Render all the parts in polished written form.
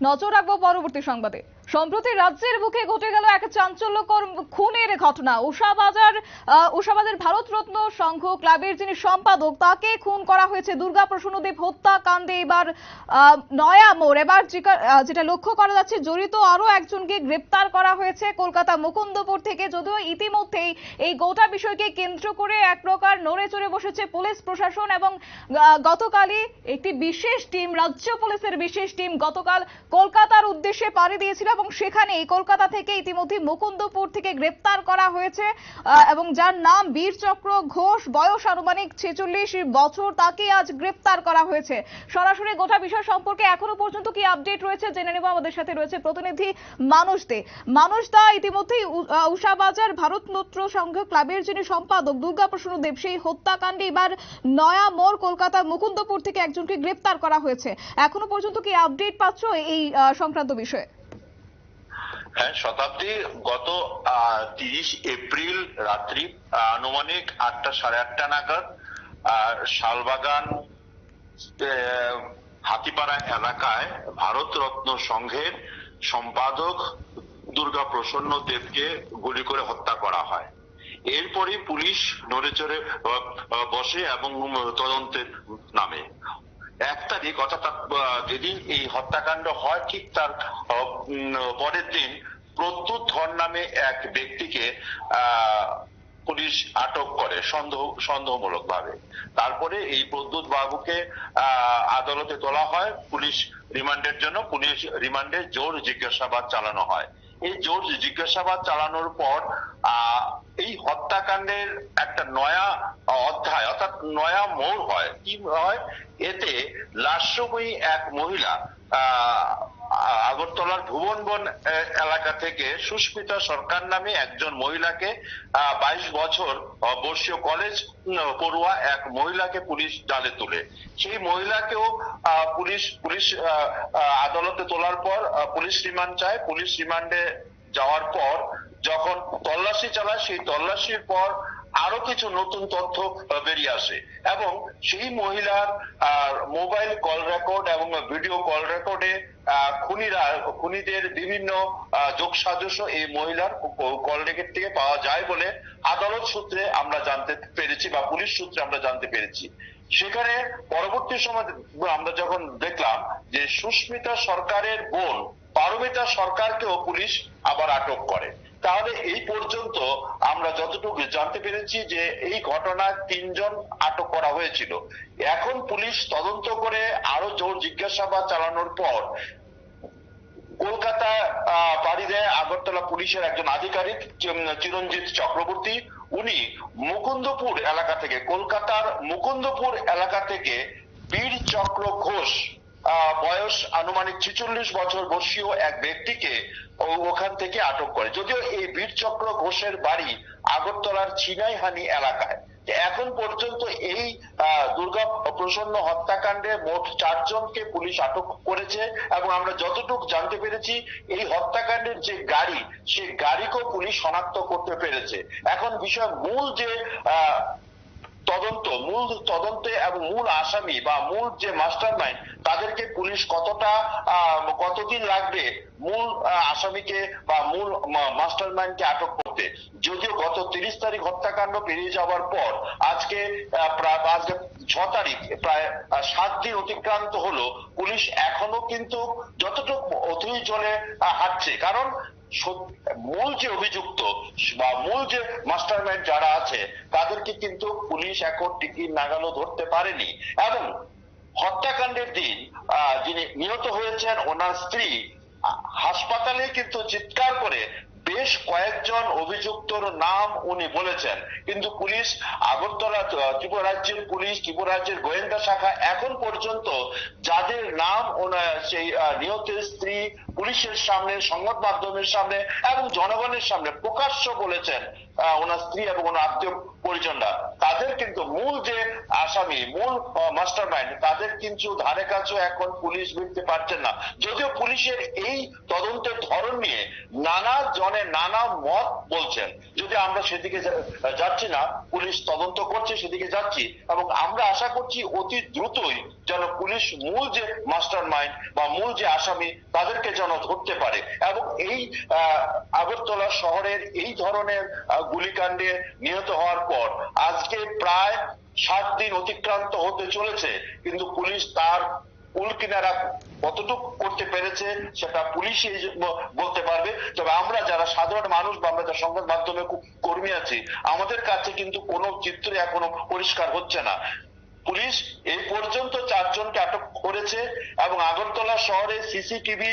নজর রাখবো পরবর্তী সংবাদে। সম্প্রতি রাজ্যের বুকে ঘটে গেল এক চাঞ্চল্যকর খুনের ঘটনা। উষাবাজার ভারতরত্ন সংঘ ক্লাবের যিনি সম্পাদক তাকে খুন করা হয়েছে। দুর্গা প্রসন্নদেব হত্যাকাণ্ডে এবার নয়া মোড়। এবার যেটা লক্ষ্য করা যাচ্ছে, জড়িত আরো একজনকে গ্রেপ্তার করা হয়েছে কলকাতা মুকুন্দপুর থেকে। যদিও ইতিমধ্যেই এই গোটা বিষয়কে কেন্দ্র করে এক প্রকার নড়ে চড়ে বসেছে পুলিশ প্রশাসন এবং গতকালই একটি বিশেষ টিম, রাজ্য পুলিশের বিশেষ টিম গতকাল কলকাতার উদ্দেশ্যে পাড়ি দিয়েছিল এবং সেখানে কলকাতা থেকে ইতিমধ্যে মুকুন্দপুর থেকে গ্রেপ্তার করা হয়েছে এবং যার নাম বীরচক্র ঘোষ, বয়স আনুমানিক 46 বছর, তাকে আজ গ্রেপ্তার করা হয়েছে। সরাসরি গোটা বিষয় সম্পর্কে এখনো পর্যন্ত কি আপডেট রয়েছে জেনে নেব। আমাদের সাথে রয়েছে প্রতিনিধি মানুষ দে। মানুষ দা, ইতিমধ্যেই উষাবাজার ভারতরত্ন সংঘ ক্লাবের যিনি সম্পাদক দুর্গা প্রসন্নদেব, সেই হত্যাকাণ্ডে এবার নয়া মোড় কলকাতা মুকুন্দপুর থেকে একজনকে গ্রেপ্তার করা হয়েছে। এখনো পর্যন্ত কি আপডেট পাচ্ছ এই সংক্রান্ত বিষয়ে? হ্যাঁ শতাব্দী, গত 30 এপ্রিল রাত্রি আনুমানিক 8টা সাড়ে 8টা নাগাদ শালবাগান হাতিপাড়া এলাকায় ভারতরত্ন সংঘের সম্পাদক দুর্গা প্রসন্ন দেবকে গুলি করে হত্যা করা হয়। এরপরই পুলিশ নড়েচড়ে বসে এবং তদন্তের নামে 1 তারিখ অর্থাৎ যেদিন এই হত্যাকাণ্ড হয় ঠিক তার পরের দিন প্রদ্যুৎ ধর নামে এক ব্যক্তিকে পুলিশ আটক করে সন্দেহমূলক ভাবে। তারপরে এই প্রদ্যুৎ বাবুকে আদালতে তোলা হয় পুলিশ রিমান্ডের জন্য। পুলিশ রিমান্ডে জোর জিজ্ঞাসাবাদ চালানো হয়। এই জোর জিজ্ঞাসাবাদ চালানোর পর এই হত্যাকাণ্ডের একটা নয়া অধ্যায় অর্থাৎ নয়া মোড় হয়। কি হয়? এতে লাস্যময়ী এক মহিলা আগরতলার ভুবনবন এলাকা থেকে সুস্মিতা সরকার নামে একজন মহিলাকে 22 বছর বর্ষীয় কলেজ পড়ুয়া এক মহিলাকে পুলিশ জালে তোলে। সেই মহিলাকেও পুলিশ আদালতে তোলার পর পুলিশ রিমান্ড চায়। পুলিশ রিমান্ডে যাওয়ার পর যখন তল্লাশি চালায়, সেই তল্লাশির পর আরো কিছু নতুন তথ্য বেরিয়ে আসে এবং সেই মহিলার মোবাইল কল রেকর্ড এবং ভিডিও কল রেকর্ডে খুনিদের বিভিন্ন যোগসাজশ এই মহিলার কল রেকর্ড থেকে পাওয়া যায় বলে আদালত সূত্রে আমরা জানতে পেরেছি বা পুলিশ সূত্রে আমরা জানতে পেরেছি। সেখানে পরবর্তী সময় আমরা যখন দেখলাম যে সুস্মিতা সরকারের বোন পারমিতা সরকারকেও পুলিশ আবার আটক করে। তাহলে এই পর্যন্ত আমরা যতটুকু জানতে পেরেছি যে এই ঘটনায় 3 জন আটক করা হয়েছিল। এখন পুলিশ তদন্ত করে আরো জোর জিজ্ঞাসাবাদ চালানোর পর কলকাতা পাড়ি দেয় আগরতলা পুলিশের একজন আধিকারিক চিরঞ্জিত চক্রবর্তী। উনি মুকুন্দপুর এলাকা থেকে, কলকাতার মুকুন্দপুর এলাকা থেকে বীরচক্র ঘোষ, বয়স আনুমানিক 46 বছর বর্ষীয় এক ব্যক্তিকে ওখান থেকে আটক করে। যদিও এই বীরচক্র ঘোষের বাড়ি আগরতলার চিনাইহানি এলাকায়। এখন পর্যন্ত এই দুর্গা প্রসন্ন হত্যাকাণ্ডে মোট 4 জনকে পুলিশ আটক করেছে এবং আমরা যতটুকু জানতে পেরেছি এই হত্যাকাণ্ডের যে গাড়ি, সেই গাড়িকেও পুলিশ শনাক্ত করতে পেরেছে। এখন বিষয় মূল যে তদন্তে এবং মূল আসামি বা মূল যে মাস্টার মাইন্ড তাদেরকে পুলিশ কতদিন লাগবে মূল আসামিকে বা মূল মাস্টার মাইন্ডকে আটক করতে। যদিও গত 30 তারিখ হত্যাকাণ্ড পেরিয়ে যাওয়ার পর আজকে 6 তারিখ, প্রায় 7 দিন অতিক্রান্ত হলো, পুলিশ এখনো কিন্তু যতটুকু অথই জলে হাঁটছে। কারণ মূল যে অভিযুক্ত বা মূল যে মাস্টারমাইন্ড যারা আছে তাদেরকে কিন্তু পুলিশ এখন টিকিট নাগালও ধরতে পারেনি। এবং হত্যাকাণ্ডের দিন যিনি নিহত হয়েছেন ওনার স্ত্রী হাসপাতালে কিন্তু চিৎকার করে বেশ কয়েকজন অভিযুক্তর নাম উনি বলেছেন, কিন্তু পুলিশ আগরতলা ত্রিপুরা রাজ্যের পুলিশ, ত্রিপুরা রাজ্যের গোয়েন্দা শাখা এখন পর্যন্ত যাদের নাম সেই নিহতের স্ত্রী পুলিশের সামনে, সংবাদ মাধ্যমের সামনে এবং জনগণের সামনে প্রকাশ্য বলেছেন ওনার স্ত্রী এবং ওনার আত্মীয় পরিজনরা, তাদের কিন্তু মূল যে আসামি, মূল মাস্টার মাইন্ড, তাদের কিন্তু ধারে কাছেও এখন পুলিশ বুঝতে পারছেন না। যদিও পুলিশের এই তদন্তের ধরন নিয়ে নানা জনে নানা মত বলছেন, যদি আমরা সেদিকে যাচ্ছি না, পুলিশ তদন্ত করছে সেদিকে যাচ্ছি, এবং আমরা আশা করছি অতি দ্রুতই যেন পুলিশ মূল যে মাস্টার মাইন্ড বা মূল যে আসামি তাদেরকে যেন ধরতে পারে। এবং এই আগরতলা শহরের এই ধরনের গুলিকাণ্ডে নিহত হওয়ার পর আজকে প্রায় 60 দিন অতিক্রান্ত হতে চলেছে, কিন্তু পুলিশ তার কুল কিনারা কতটুকু করতে পেরেছে সেটা পুলিশই বলতে পারবে। তবে আমরা যারা সাধারণ মানুষ বা আমরা যারা সংবাদ মাধ্যমে কর্মী আছি, আমাদের কাছে কিন্তু কোনো চিত্র এখনো পরিষ্কার হচ্ছে না। পুলিশ এই পর্যন্ত 4 জনকে আটক করেছে এবং আগরতলা শহরে সিসিটিভি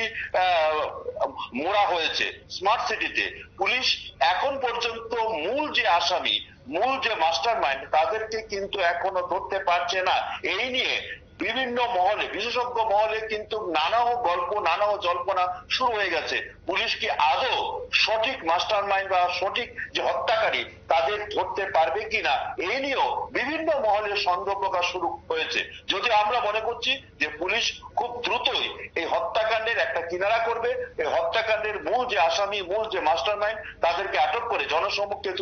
মোড়া হয়েছে স্মার্ট সিটিতে। পুলিশ এখন পর্যন্ত মূল যে আসামি, মূল যে মাস্টার মাইন্ড, তাদেরকে কিন্তু এখনো ধরতে পারছে না। এই নিয়ে বিভিন্ন মহলে, বিশেষজ্ঞ মহলে কিন্তু নানা গল্প, নানা জল্পনা শুরু হয়ে গেছে। পুলিশ কি আদৌ সঠিক মাস্টার মাইন্ড বা সঠিক যে হত্যাকারী তাদের ধরতে পারবে কিনা, এই নিয়েও বিভিন্ন মহলে সন্দেহ প্রকাশ শুরু হয়েছে। যদি আমরা মনে করছি যে পুলিশ খুব দ্রুতই এই হত্যাকাণ্ডের একটা কিনারা করবে, এই হত্যাকাণ্ডের মূল যে আসামি, মূল যে মাস্টার মাইন্ড, তাদেরকে আটক করে জনসম্মুখে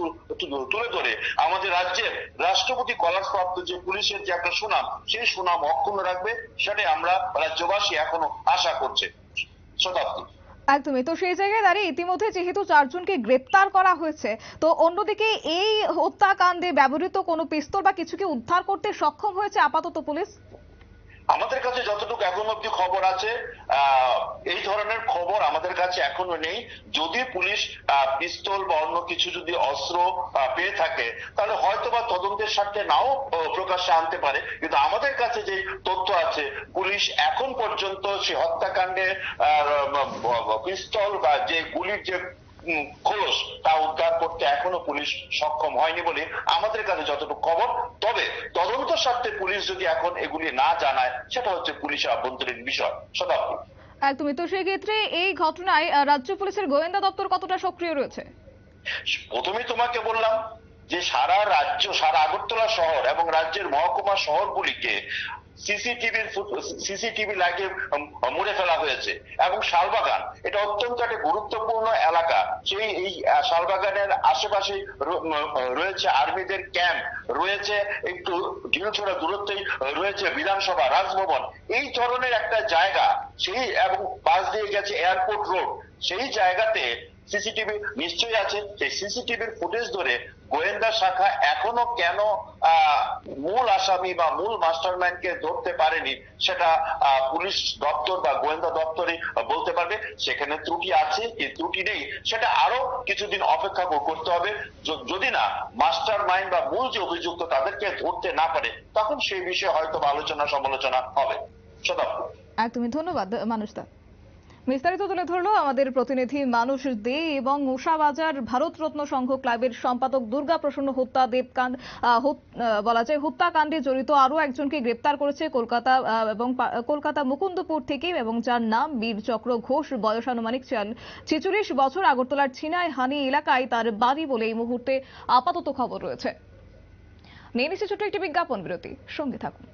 তুলে ধরে আমাদের রাজ্যের রাষ্ট্রপতি কলারপ্রাপ্ত যে পুলিশের যে একটা সুনাম, সেই সুনাম অক্ষুণ্ণ রাখবে, সেটাই আমরা রাজ্যবাসী এখনো আশা করছে। শতাব্দী। একদমই। তো সেই জায়গায় দাঁড়িয়ে ইতিমধ্যে যেহেতু 4 জনকে গ্রেপ্তার করা হয়েছে, তো অন্যদিকে এই হত্যাকাণ্ডে ব্যবহৃত কোনো পিস্তল বা কিছুকে উদ্ধার করতে সক্ষম হয়েছে আপাতত পুলিশ? আমাদের কাছে যতটুকু এখন অব্দি খবর আছে, এই ধরনের খবর আমাদের কাছে এখনো নেই। যদি পুলিশ পিস্তল বা অন্য কিছু যদি অস্ত্র পেয়ে থাকে, তাহলে হয়তোবা তদন্তের স্বার্থে নাও প্রকাশ্যে আনতে পারে। কিন্তু আমাদের কাছে যে তথ্য আছে, পুলিশ এখন পর্যন্ত সে হত্যাকাণ্ডে পিস্তল বা যে গুলির যে খোলস তা উদ্ধার করতে এখনো পুলিশ সক্ষম হয়নি বলে আমাদের কাছে যতটুকু খবর। তবে তদন্ত স্বার্থে পুলিশ যদি এখন এগুলি না জানায়, সেটা হচ্ছে পুলিশের আভ্যন্তরীণ বিষয়। শতাব্দী। একদমই। তো সেই ক্ষেত্রে এই ঘটনায় রাজ্য পুলিশের গোয়েন্দা দপ্তর কতটা সক্রিয় রয়েছে? প্রথমেই তোমাকে বললাম যে সারা রাজ্য, সারা আগরতলা শহর এবং রাজ্যের মহকুমা শহরগুলিকে সিসিটিভি লাগিয়ে মুড়ে ফেলা হয়েছে। এবং শালবাগান এটা অত্যন্ত একটা গুরুত্বপূর্ণ এলাকা। সেই এই শালবাগানের আশেপাশে রয়েছে আর্মিদের ক্যাম্প, রয়েছে একটু ঢিলছোড়া দূরত্বেই রয়েছে বিধানসভা, রাজভবন, এই ধরনের একটা জায়গা। সেই এবং পাশ দিয়ে গেছে এয়ারপোর্ট রোড, সেই জায়গাতে সিসিটিভি নিশ্চয়ই আছে। সেই সিসিটিভির ফুটেজ ধরে গোয়েন্দা শাখা এখনো কেন মূল আসামি বা মূল মাস্টারমাইন্ডকে ধরতে পারেনি, সেটা পুলিশ দপ্তর বা গোয়েন্দা দপ্তরই বলতে পারবে। সেখানে ত্রুটি আছে কি ত্রুটি নেই, সেটা আরো কিছুদিন অপেক্ষা করতে হবে। যদি না মাস্টার মাইন্ড বা মূল যে অভিযুক্ত তাদেরকে ধরতে না পারে, তখন সেই বিষয়ে হয়তো আলোচনা সমালোচনা হবে। শতাব্দী। একদমই। ধন্যবাদ মানুষদা। বিস্তারিত তুলে ধরলো আমাদের প্রতিনিধি মানুষ দে। এবং উষাবাজার ভারতরত্ন সংঘ ক্লাবের সম্পাদক দুর্গা প্রসন্ন বলা যায় হত্যাকাণ্ডে জড়িত আরো একজনকে গ্রেপ্তার করেছে কলকাতা এবং কলকাতা মুকুন্দপুর থেকে, এবং যার নাম বীরচক্র ঘোষ, বয়স আনুমানিক 46 বছর, আগরতলার ছিনাই হানি এলাকায় তার বাড়ি বলে এই মুহূর্তে আপাতত খবর রয়েছে। নিয়ে নিচ্ছে ছোট্ট একটি বিজ্ঞাপন বিরতি, সঙ্গে থাকুন।